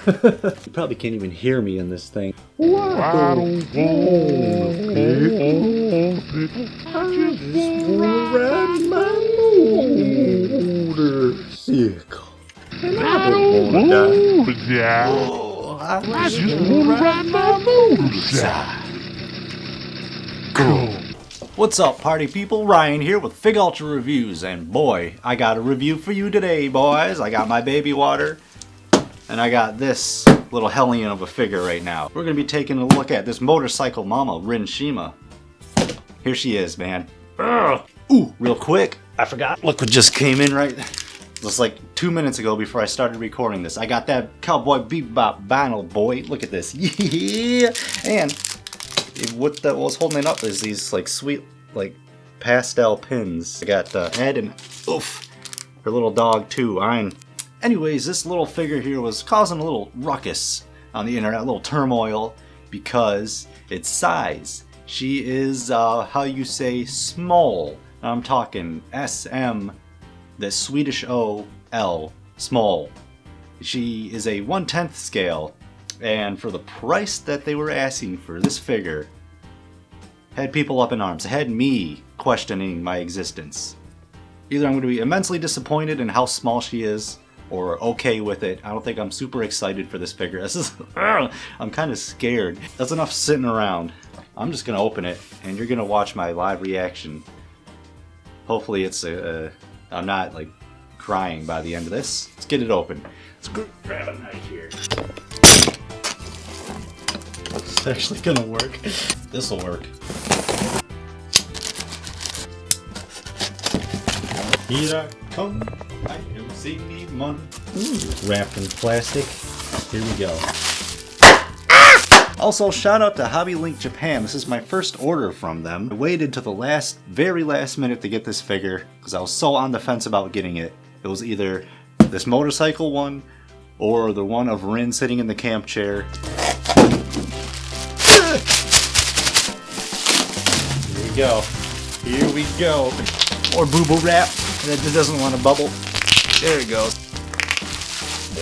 You probably can't even hear me in this thing. I just wanna ride my motorcycle. And I don't wanna die. Oh, I just wanna ride my motorcycle. What's up, party people? Ryan here with Fig Ultra Reviews, and boy, I got a review for you today, boys. I got my baby water, and I got this little hellion of a figure right now. We're gonna be taking a look at this motorcycle mama, Rin Shima. Here she is, man. Ugh. Ooh, real quick, I forgot. Look what just came in right, just like 2 minutes ago before I started recording this. I got that Cowboy Bebop vinyl, boy. Look at this, yeah. And what was holding it up is these like sweet like pastel pins. I got Ed and oof, her little dog too. Anyways, this little figure here was causing a little ruckus on the internet, a little turmoil because its size. She is how you say small. I'm talking SM, the Swedish O-L, small. She is a 1/10 scale. And for the price that they were asking for this figure, had people up in arms, had me questioning my existence. Either I'm going to be immensely disappointed in how small she is, or okay with it. I don't think I'm super excited for this figure. This is, I'm kind of scared. That's enough sitting around. I'm just going to open it, and you're going to watch my live reaction. Hopefully it's I'm not like crying by the end of this. Let's get it open. Let's grab a knife here. It's actually gonna work. This'll work. Here I come. I am singing one. Wrapped in plastic. Here we go. Also, shout out to Hobby Link Japan. This is my first order from them. I waited to the very last minute to get this figure because I was so on the fence about getting it. It was either this motorcycle one or the one of Rin sitting in the camp chair. Go. Here we go. Or boo-boo wrap. That doesn't want to bubble. There it goes.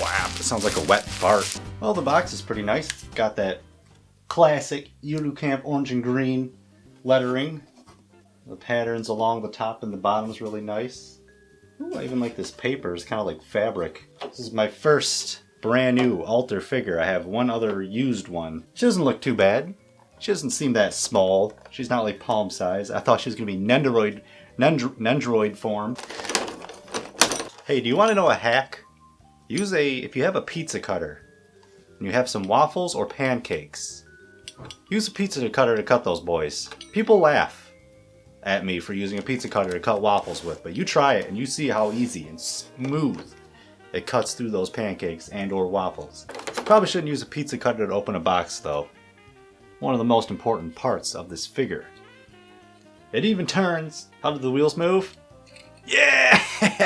Wow, that sounds like a wet fart. Well, the box is pretty nice. Got that classic Yuru Camp orange and green lettering. The patterns along the top and the bottom is really nice. Ooh, I even like this paper. It's kind of like fabric. This is my first brand new alter figure. I have one other used one. She doesn't look too bad. She doesn't seem that small. She's not like palm size. I thought she was going to be Nendoroid form. Hey, do you want to know a hack? If you have a pizza cutter and you have some waffles or pancakes, use a pizza cutter to cut those boys. People laugh at me for using a pizza cutter to cut waffles with, but you try it and you see how easy and smooth it cuts through those pancakes and or waffles. Probably shouldn't use a pizza cutter to open a box though. One of the most important parts of this figure. It even turns. How do the wheels move? Yeah,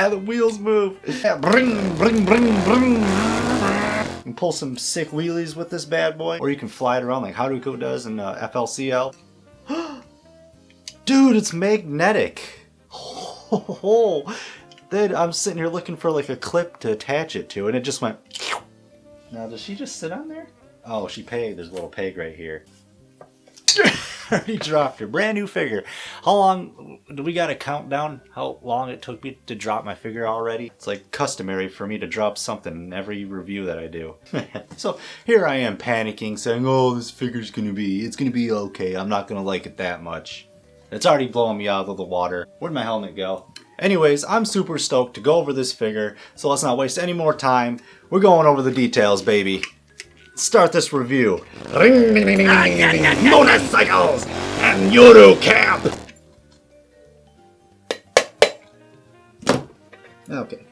the wheels move. Yeah, bring, bring, bring, bring. You can pull some sick wheelies with this bad boy, or you can fly it around like Haruko does in FLCL. Dude, it's magnetic. Then I'm sitting here looking for like a clip to attach it to, and it just went. Now, does she just sit on there? Oh, she pegged. There's a little peg right here. Already dropped her. Brand new figure. How long do we got a countdown? How long it took me to drop my figure already? It's like customary for me to drop something in every review that I do. So here I am panicking, saying, "Oh, this figure's gonna be okay. I'm not gonna like it that much." It's already blowing me out of the water. Where'd my helmet go? Anyways, I'm super stoked to go over this figure, so let's not waste any more time. We're going over the details, baby. Start this review. Motorcycles and Yuru Camp. Okay.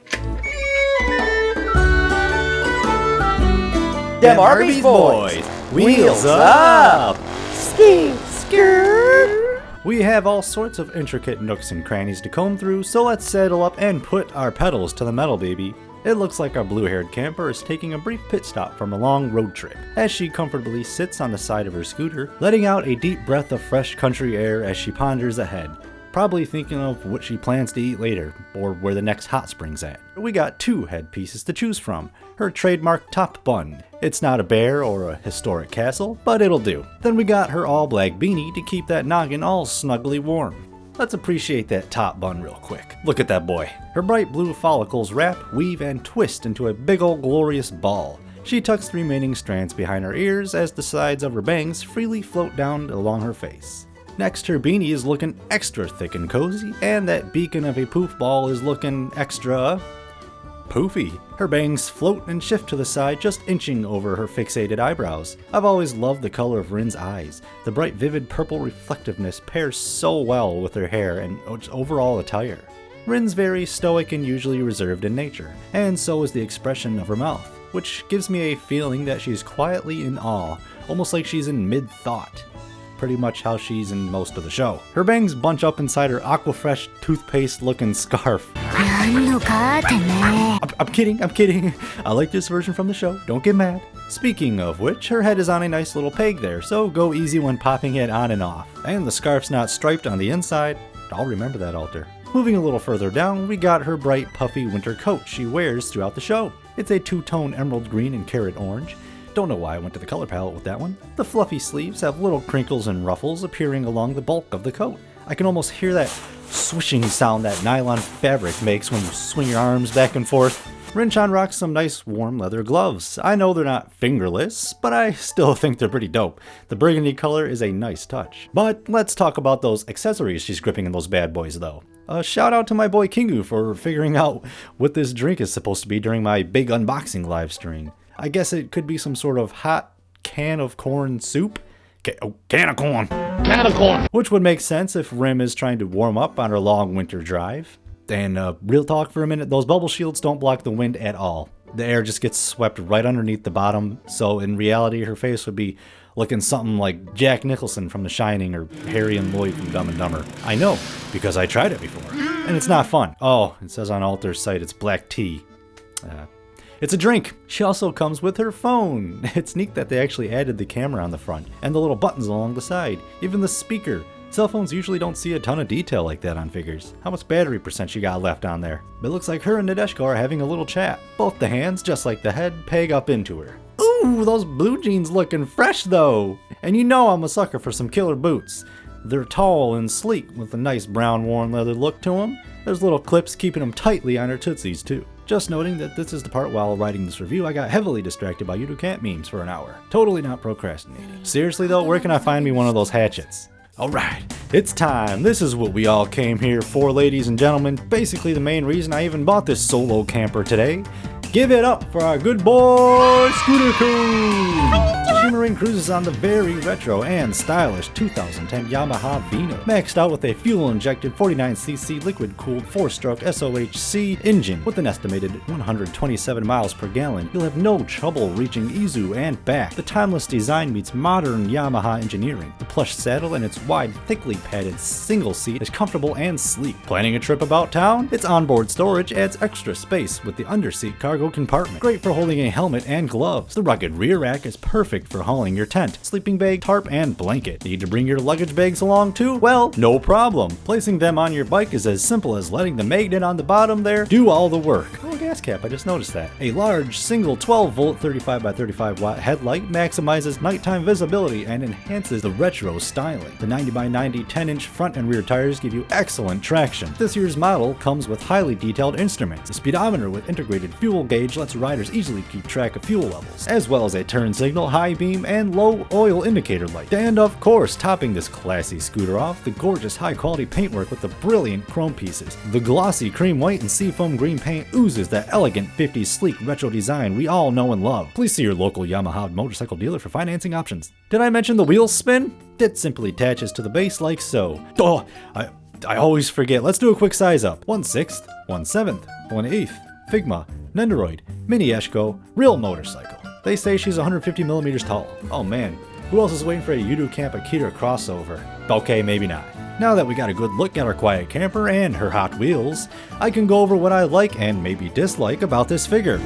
Them Arby's boys, wheels up. Ski, skirt. We have all sorts of intricate nooks and crannies to comb through, so let's saddle up and put our pedals to the metal, baby. It looks like our blue-haired camper is taking a brief pit stop from a long road trip, as she comfortably sits on the side of her scooter, letting out a deep breath of fresh country air as she ponders ahead. probably thinking of what she plans to eat later, or where the next hot spring's at. We got 2 headpieces to choose from. Her trademark top bun. It's not a bear or a historic castle, but it'll do. Then we got her all black beanie to keep that noggin all snugly warm. Let's appreciate that top bun real quick. Look at that boy. Her bright blue follicles wrap, weave, and twist into a big ol' glorious ball. She tucks the remaining strands behind her ears as the sides of her bangs freely float down along her face. Next, her beanie is looking extra thick and cozy, and that beacon of a poof ball is looking extra poofy. Her bangs float and shift to the side, just inching over her fixated eyebrows. I've always loved the color of Rin's eyes. The bright vivid purple reflectiveness pairs so well with her hair and overall attire. Rin's very stoic and usually reserved in nature, and so is the expression of her mouth, which gives me a feeling that she's quietly in awe, almost like she's in mid-thought. Pretty much how she's in most of the show. Her bangs bunch up inside her Aquafresh toothpaste-looking scarf. I'm kidding. I like this version from the show, don't get mad. Speaking of which, her head is on a nice little peg there, so go easy when popping it on and off. And the scarf's not striped on the inside. I'll remember that, Alter. Moving a little further down, we got her bright puffy winter coat she wears throughout the show. It's a 2-tone emerald green and carrot orange. Don't know why I went to the color palette with that one. The fluffy sleeves have little crinkles and ruffles appearing along the bulk of the coat. I can almost hear that swishing sound that nylon fabric makes when you swing your arms back and forth. Rin-chan rocks some nice warm leather gloves. I know they're not fingerless, but I still think they're pretty dope. The burgundy color is a nice touch. But let's talk about those accessories she's gripping in those bad boys though. A shout out to my boy Kingu for figuring out what this drink is supposed to be during my big unboxing live stream. I guess it could be some sort of hot can of corn soup? Can of corn. Can of corn. Which would make sense if Rim is trying to warm up on her long winter drive. And real talk for a minute, those bubble shields don't block the wind at all. The air just gets swept right underneath the bottom, so in reality her face would be looking something like Jack Nicholson from The Shining or Harry and Lloyd from Dumb and Dumber. I know, because I tried it before. And it's not fun. Oh, it says on Alter's site it's black tea. It's a drink. She also comes with her phone. It's neat that they actually added the camera on the front and the little buttons along the side. Even the speaker. Cell phones usually don't see a ton of detail like that on figures. How much battery percent she got left on there? But it looks like her and Nadeshko are having a little chat. Both the hands, just like the head, peg up into her. Ooh, those blue jeans looking fresh though. And you know I'm a sucker for some killer boots. They're tall and sleek with a nice brown worn leather look to them. There's little clips keeping them tightly on her tootsies too. Just noting that this is the part while writing this review I got heavily distracted by Yuru Camp memes for an hour. Totally not procrastinating. Seriously though, where can I find me one of those hatchets? Alright, it's time. This is what we all came here for, ladies and gentlemen. Basically the main reason I even bought this solo camper today. Give it up for our good boy, Scooter Crew! Shima Rin cruises on the very retro and stylish 2010 Yamaha Vino, maxed out with a fuel-injected 49cc liquid-cooled 4-stroke SOHC engine. With an estimated 127 miles per gallon, you'll have no trouble reaching Izu and back. The timeless design meets modern Yamaha engineering. The plush saddle and its wide, thickly padded single seat is comfortable and sleek. Planning a trip about town? Its onboard storage adds extra space with the underseat cargo compartment. Great for holding a helmet and gloves. The rugged rear rack is perfect for hauling your tent, sleeping bag, tarp, and blanket. Need to bring your luggage bags along too? Well, no problem. Placing them on your bike is as simple as letting the magnet on the bottom there do all the work. Oh, gas cap, I just noticed that. A large single 12-volt 35 by 35 watt headlight maximizes nighttime visibility and enhances the retro styling. The 90 by 90 10-inch front and rear tires give you excellent traction. This year's model comes with highly detailed instruments. A speedometer with integrated fuel gauge lets riders easily keep track of fuel levels, as well as a turn signal, high beam, and low oil indicator light. And of course, topping this classy scooter off, the gorgeous high-quality paintwork with the brilliant chrome pieces. The glossy cream white and seafoam green paint oozes that elegant 50s sleek retro design we all know and love. Please see your local Yamaha motorcycle dealer for financing options. Did I mention the wheels spin? It simply attaches to the base like so. Oh, I always forget. Let's do a quick size up. 1/6, 1/7, 1/8, Figma, Nendoroid, Mini Eshko, real motorcycle. They say she's 150 millimeters tall. Oh man, who else is waiting for a Yuru Camp Akita crossover? Okay, maybe not. Now that we got a good look at our quiet camper and her Hot Wheels, I can go over what I like and maybe dislike about this figure.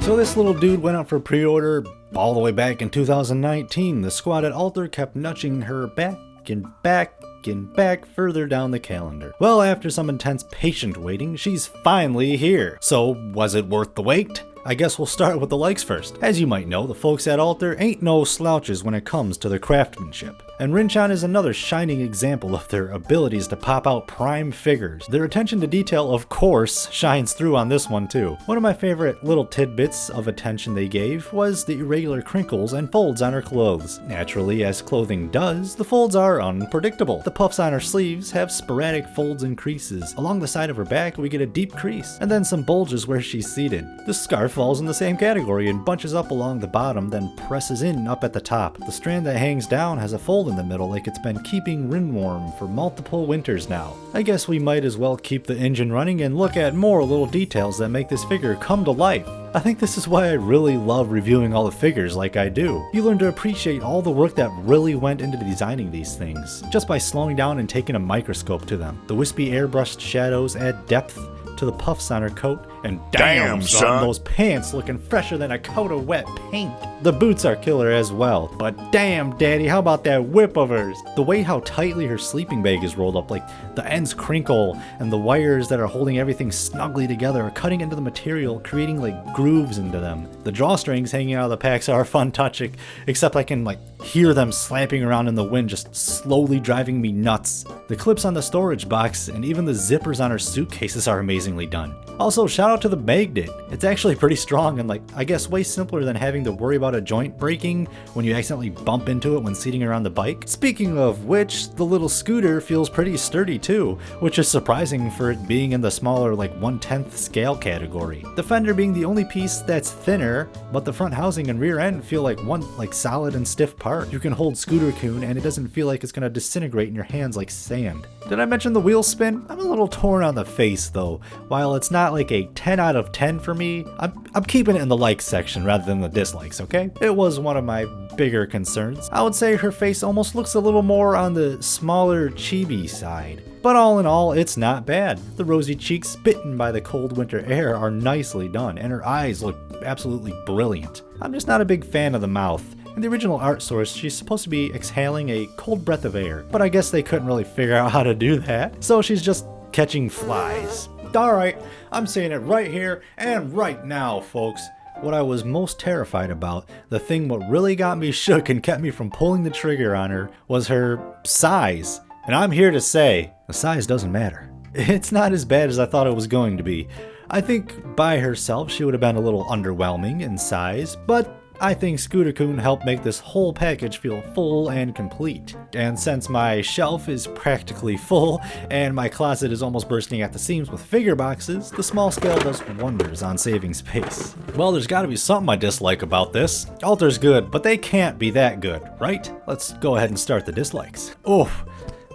So So this little dude went out for pre-order all the way back in 2019. The squad at Alter kept nudging her back and back and back further down the calendar. Well, after some intense patient waiting, she's finally here. So was it worth the wait? I guess we'll start with the likes first. As you might know, the folks at Alter ain't no slouches when it comes to their craftsmanship. And Rin Shima is another shining example of their abilities to pop out prime figures. Their attention to detail, of course, shines through on this one too. One of my favorite little tidbits of attention they gave was the irregular crinkles and folds on her clothes. Naturally, as clothing does, the folds are unpredictable. The puffs on her sleeves have sporadic folds and creases. Along the side of her back, we get a deep crease, and then some bulges where she's seated. The scarf falls in the same category and bunches up along the bottom, then presses in up at the top. The strand that hangs down has a fold in the middle, like it's been keeping Rin warm for multiple winters now. I guess we might as well keep the engine running and look at more little details that make this figure come to life. I think this is why I really love reviewing all the figures like I do. You learn to appreciate all the work that really went into designing these things, just by slowing down and taking a microscope to them. The wispy airbrushed shadows add depth to the puffs on her coat, and damn son, those pants looking fresher than a coat of wet paint. The boots are killer as well, but damn daddy, how about that whip of hers? The way how tightly her sleeping bag is rolled up, like the ends crinkle, and the wires that are holding everything snugly together are cutting into the material, creating like grooves into them. The drawstrings hanging out of the packs are fun touching, except I can like hear them slapping around in the wind, just slowly driving me nuts. The clips on the storage box and even the zippers on her suitcases are amazingly done. Also, shout out to the magnet. It's actually pretty strong and like, I guess way simpler than having to worry about a joint breaking when you accidentally bump into it when seating around the bike. Speaking of which, the little scooter feels pretty sturdy too, which is surprising for it being in the smaller like 1/10 scale category. The fender being the only piece that's thinner, but the front housing and rear end feel like one like solid and stiff part. You can hold Scooter Coon and it doesn't feel like it's gonna disintegrate in your hands like sand. Did I mention the wheel spin? I'm a little torn on the face though. While it's not like a 10 out of 10 for me, I'm keeping it in the likes section rather than the dislikes, okay? It was one of my bigger concerns. I would say her face almost looks a little more on the smaller chibi side. But all in all, it's not bad. The rosy cheeks bitten by the cold winter air are nicely done, and her eyes look absolutely brilliant. I'm just not a big fan of the mouth. In the original art source, she's supposed to be exhaling a cold breath of air, but I guess they couldn't really figure out how to do that, so she's just catching flies. Alright, I'm saying it right here and right now, folks. What I was most terrified about, the thing what really got me shook and kept me from pulling the trigger on her, was her size. And I'm here to say, the size doesn't matter. It's not as bad as I thought it was going to be. I think by herself she would have been a little underwhelming in size, but I think Scooter-kun helped make this whole package feel full and complete. And since my shelf is practically full and my closet is almost bursting at the seams with figure boxes, the small scale does wonders on saving space. Well, there's gotta be something I dislike about this. Alter's good, but they can't be that good, right? Let's go ahead and start the dislikes. Oof.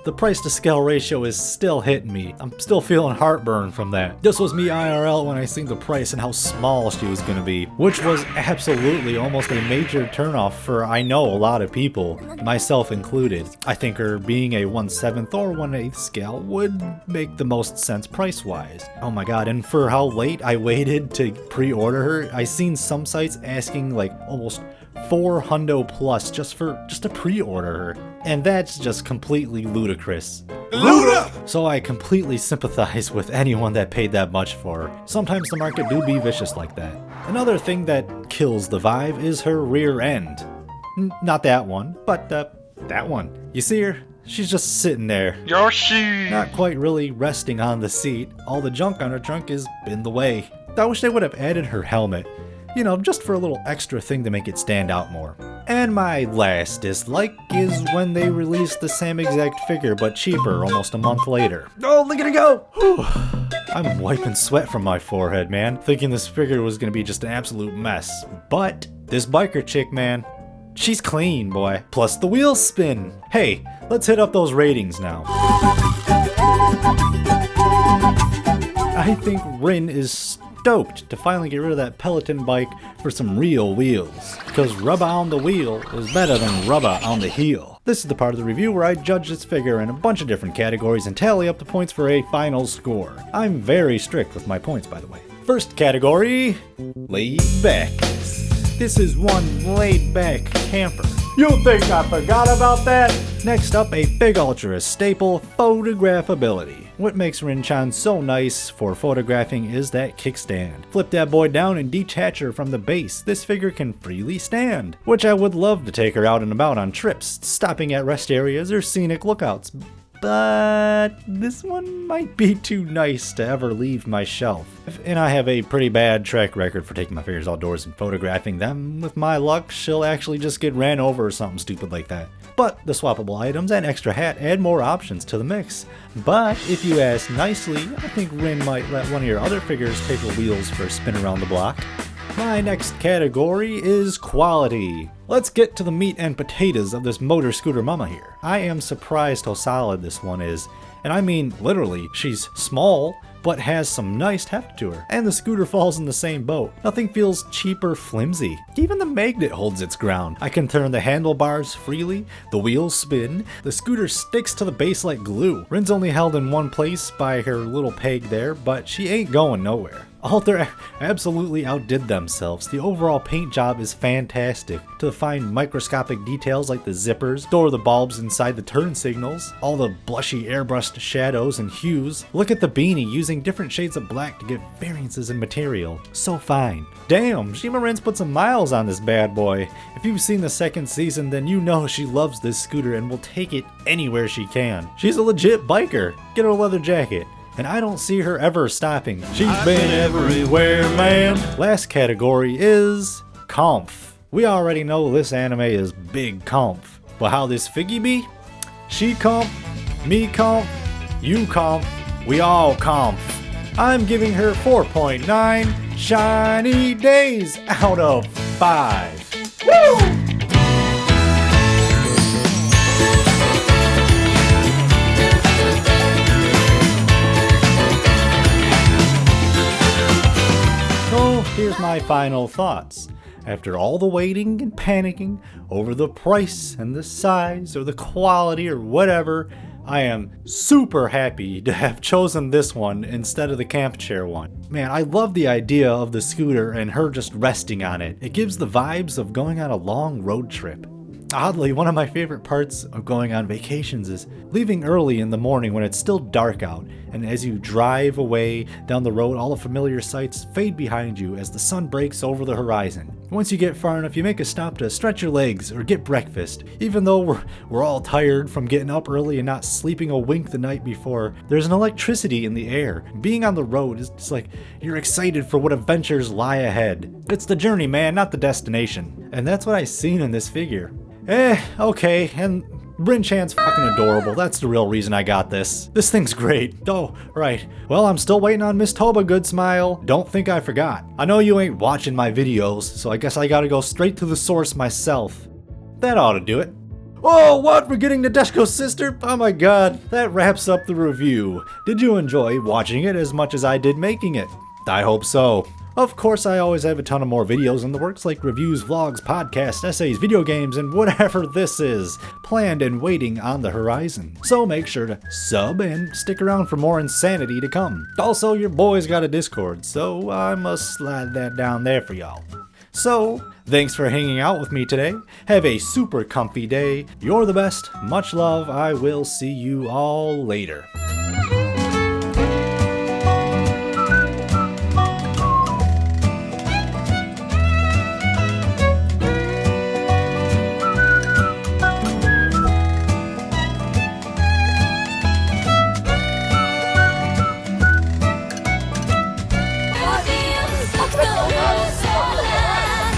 The price to scale ratio is still hitting me. I'm still feeling heartburn from that. This was me IRL when I seen the price and how small she was gonna be, which was absolutely almost a major turnoff for I know a lot of people, myself included. I think her being a 1/7 or 1/8 scale would make the most sense price-wise. Oh my god, and for how late I waited to pre-order her, I seen some sites asking like almost $400 plus just to pre-order her. And that's just completely ludicrous. So I completely sympathize with anyone that paid that much for her. Sometimes the market do be vicious like that. Another thing that kills the vibe is her rear end. Not that one, but that one. You see her? She's just sitting there. Yoshi! Not quite really resting on the seat. All the junk on her trunk is in the way. I wish they would have added her helmet. You know, just for a little extra thing to make it stand out more. And my last dislike is when they released the same exact figure but cheaper almost a month later. Oh, look at it go! Whew. I'm wiping sweat from my forehead, man, thinking this figure was gonna be just an absolute mess. But this biker chick, man, she's clean, boy. Plus the wheels spin. Hey, let's hit up those ratings now. I think Rin is stoked to finally get rid of that Peloton bike for some real wheels, because rubber on the wheel is better than rubber on the heel. This is the part of the review where I judge this figure in a bunch of different categories and tally up the points for a final score. I'm very strict with my points, by the way. First category, laid back. This is one laid back camper. You think I forgot about that? Next up, a Fig Ultra staple, photographability. What makes Rin-chan so nice for photographing is that kickstand. Flip that boy down and detach her from the base. This figure can freely stand, which I would love to take her out and about on trips, stopping at rest areas or scenic lookouts. But this one might be too nice to ever leave my shelf. And I have a pretty bad track record for taking my figures outdoors and photographing them. With my luck, she'll actually just get ran over or something stupid like that. But the swappable items and extra hat add more options to the mix. But if you ask nicely, I think Rin might let one of your other figures take the wheels for a spin around the block. My next category is quality. Let's get to the meat and potatoes of this motor scooter mama here. I am surprised how solid this one is. And I mean literally, she's small, but has some nice heft to her. And the scooter falls in the same boat. Nothing feels cheap or flimsy. Even the magnet holds its ground. I can turn the handlebars freely, the wheels spin, the scooter sticks to the base like glue. Rin's only held in one place by her little peg there, but she ain't going nowhere. Alter absolutely outdid themselves. The overall paint job is fantastic. To the fine microscopic details like the zippers, store the bulbs inside the turn signals, all the blushy airbrushed shadows and hues. Look at the beanie using different shades of black to get variances in material. So fine. Damn, Shima Rin's put some miles on this bad boy. If you've seen the second season, then you know she loves this scooter and will take it anywhere she can. She's a legit biker. Get her a leather jacket. And I don't see her ever stopping. She's been everywhere, man. Last category is comf. We already know this anime is big comf. But how this figgy be? She comf, me comf, you comf, we all comf. I'm giving her 4.9 shiny days out of 5. Woo! Here's my final thoughts. After all the waiting and panicking over the price and the size or the quality or whatever, I am super happy to have chosen this one instead of the camp chair one. Man, I love the idea of the scooter and her just resting on it. It gives the vibes of going on a long road trip. Oddly, one of my favorite parts of going on vacations is leaving early in the morning when it's still dark out, and as you drive away down the road, all the familiar sights fade behind you as the sun breaks over the horizon. Once you get far enough, you make a stop to stretch your legs or get breakfast. Even though we're all tired from getting up early and not sleeping a wink the night before, there's an electricity in the air. Being on the road is just like you're excited for what adventures lie ahead. It's the journey, man, not the destination. And that's what I seen in this figure. Okay, and Rin-chan's fucking adorable. That's the real reason I got this. This thing's great. Oh, right. Well, I'm still waiting on Miss Toba Good Smile. Don't think I forgot. I know you ain't watching my videos, so I guess I gotta go straight to the source myself. That ought to do it. Oh, what? We're getting the Deshko's sister? Oh my god. That wraps up the review. Did you enjoy watching it as much as I did making it? I hope so. Of course, I always have a ton of more videos in the works like reviews, vlogs, podcasts, essays, video games, and whatever this is, planned and waiting on the horizon. So make sure to sub and stick around for more insanity to come. Also, your boy's got a Discord, so I must slide that down there for y'all. So, thanks for hanging out with me today. Have a super comfy day. You're the best. Much love. I will see you all later.